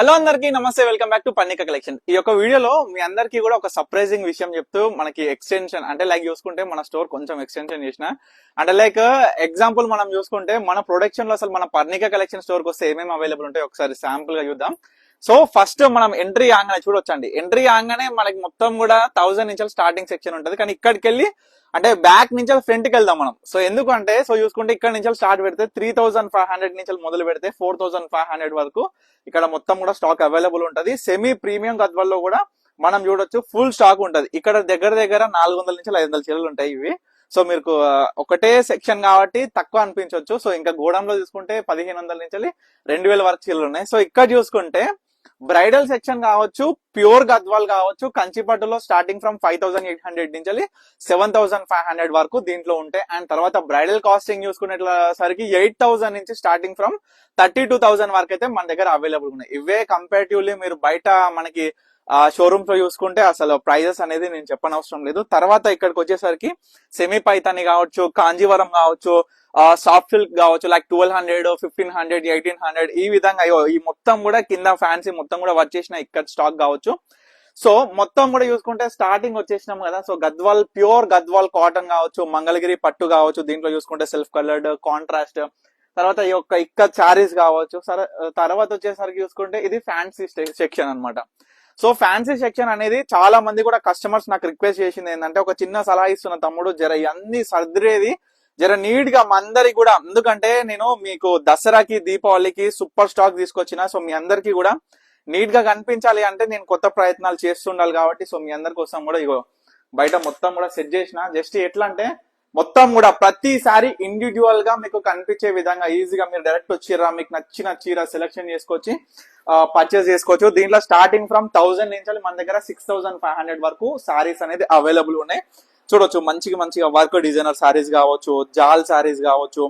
Hello అందరికి నమస్తే, welcome back to పన్నిక collection. ఈ యొక్క వీడియోలో మీ అందరికి కూడా ఒక సర్ప్రైజింగ్ విషయం చెప్తూ మనకి ఎక్స్టెన్షన్ అంటే లైక్ చూసుకుంటే మన స్టోర్ కొంచెం ఎక్స్టెన్షన్ చేసిన అంటే లైక్ ఎగ్జాంపుల్ మనం చూసుకుంటే మన ప్రొడక్షన్ లో అసలు మన పర్ణిక కలెక్షన్ స్టోర్ కి వస్తే ఏమేమి అవైలబుల్ ఉంటాయి ఒకసారి శాంపుల్ గా చూద్దాం. సో ఫస్ట్ మనం ఎంట్రీ ఆగానే చూడొచ్చండి. ఎంట్రీ ఆగానే మనకి మొత్తం కూడా 1000 నుంచి స్టార్టింగ్ సెక్షన్ ఉంటది. కానీ ఇక్కడికి వెళ్ళి అంటే బ్యాక్ నుంచి ఫ్రంట్ కి వెళ్దాం మనం. సో ఎందుకంటే సో చూసుకుంటే ఇక్కడ నుంచి స్టార్ట్ పెడితే 3500 నుంచి మొదలు పెడితే 4500 వరకు ఇక్కడ మొత్తం కూడా స్టాక్ అవైలబుల్ ఉంటది. సెమీ ప్రీమియం గద్వాల్లో కూడా మనం చూడొచ్చు ఫుల్ స్టాక్ ఉంటది. ఇక్కడ దగ్గర దగ్గర 400 నుంచి 500 చీరలు ఉంటాయి ఇవి. సో మీకు ఒకటే సెక్షన్ కాబట్టి తక్కువ అనిపించవచ్చు. సో ఇంకా గోడంలో చూసుకుంటే 1500 నుంచి 2000 వరకు చీరలు ఉన్నాయి. సో ఇక్కడ చూసుకుంటే బ్రైడల్ సెక్షన్ కావచ్చు, ప్యూర్ గద్వాల్ కావచ్చు, కంచిపట్టులో స్టార్టింగ్ ఫ్రమ్ 5800 నుంచి 7500 వరకు దీంట్లో ఉంటాయి. అండ్ తర్వాత బ్రైడల్ కాస్టింగ్ చూసుకునేసరికి 8000 నుంచి స్టార్టింగ్ ఫ్రమ్ 32,000 వరకు అయితే మన దగ్గర అవైలబుల్ ఉన్నాయి. ఇవే కంపారిటివ్లీ మీరు బయట మనకి షోరూమ్స్ లో చూసుకుంటే అసలు ప్రైజెస్ అనేది నేను చెప్పనవసరం లేదు. తర్వాత ఇక్కడికి వచ్చేసరికి సెమీ పైతాని కావచ్చు, కాంజీవరం కావచ్చు, సాఫ్ట్ సిల్క్ కావచ్చు, లైక్ 1200, 1500, 1800 ఈ విధంగా ఈ మొత్తం కూడా కింద ఫ్యాన్సీ మొత్తం కూడా వచ్చేసిన ఇక్కడ స్టాక్ కావచ్చు. సో మొత్తం కూడా చూసుకుంటే స్టార్టింగ్ వచ్చేసినాం కదా. So Gadwal pure Gadwal cotton కావచ్చు, మంగళగిరి పట్టు కావచ్చు, దీంట్లో చూసుకుంటే సెల్ఫ్ కలర్డ్ కాంట్రాస్ట్, తర్వాత ఈ యొక్క ఇక్కడ శారీస్ కావచ్చు. తర్వాత వచ్చేసరికి చూసుకుంటే ఇది ఫ్యాన్సీ సెక్షన్ అన్నమాట. సో ఫ్యాన్సీ సెక్షన్ అనేది చాలా మంది కూడా కస్టమర్స్ నాకు రిక్వెస్ట్ చేసింది ఏంటంటే, ఒక చిన్న సలహా ఇస్తున్న తమ్ముడు, జర ఇవన్నీ సర్దిరేది జర నీట్ గా అందరికి కూడా, ఎందుకంటే నేను మీకు దసరాకి దీపావళికి సూపర్ స్టాక్ తీసుకొచ్చిన. సో మీ అందరికి కూడా నీట్ గా కనిపించాలి అంటే నేను కొత్త ప్రయత్నాలు చేస్తుండాలి కాబట్టి సో మీ అందరి కోసం కూడా ఇగో బయట మొత్తం కూడా సెట్ చేసిన. జస్ట్ ఎట్లా అంటే మొత్తం కూడా ప్రతిసారి ఇండివిజువల్ గా మీకు కనిపించే విధంగా ఈజీగా మీరు డైరెక్ట్ వచ్చిరా మీకు నచ్చిన చీర సెలెక్షన్ చేసుకొచ్చి పర్చేస్ చేసుకోవచ్చు. దీంట్లో స్టార్టింగ్ ఫ్రమ్ 1000 నుంచి మన దగ్గర 6500 వరకు సారీస్ అనేది అవైలబుల్ ఉన్నాయి. చూడొచ్చు మంచిగా వర్క్ డిజైనర్ సారీస్ కావచ్చు, జాల్ సారీస్ కావచ్చు,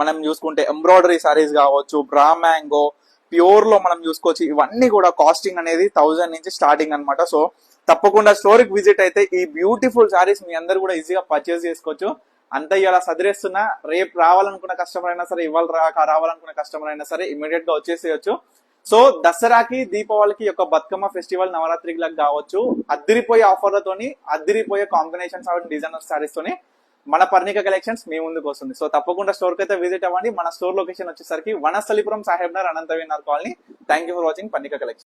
మనం చూసుకుంటే ఎంబ్రాయిడరీ సారీస్ కావచ్చు, బ్రా మ్యాంగో ప్యూర్ లో మనం చూసుకోవచ్చు. ఇవన్నీ కూడా కాస్టింగ్ అనేది 1000 నుంచి స్టార్టింగ్ అనమాట. సో తప్పకుండా స్టోర్ కి విజిట్ అయితే ఈ బ్యూటిఫుల్ సారీస్ మీ అందరు కూడా ఈజీగా పర్చేస్ చేసుకోవచ్చు. అంత ఇలా సదిరేస్తున్నా, రేపు రావాలనుకున్న కస్టమర్ అయినా సరే, ఇవాళ రావాలనుకున్న కస్టమర్ అయినా సరే ఇమీడియట్ గా వచ్చేసేయచ్చు. సో దసరాకి దీపావళికి యొక్క బతుకమ్మ ఫెస్టివల్ నవరాత్రికి కావచ్చు, అద్దిరిపోయే ఆఫర్లతోని అద్దిరిపోయే కాంబినేషన్స్ ఆఫ్ డిజైనర్ సారీస్ తోని మన పర్ణిక కలెక్షన్స్ మీ ముందుకు వస్తుంది. సో తప్పకుండా స్టోర్ కి అయితే విజిట్ అవ్వండి. మన స్టోర్ లొకేషన్ వచ్చేసరికి Vanasthalipuram Saheb Nagar, Anantha Vinar colony. Thank you for watching Parnika collection.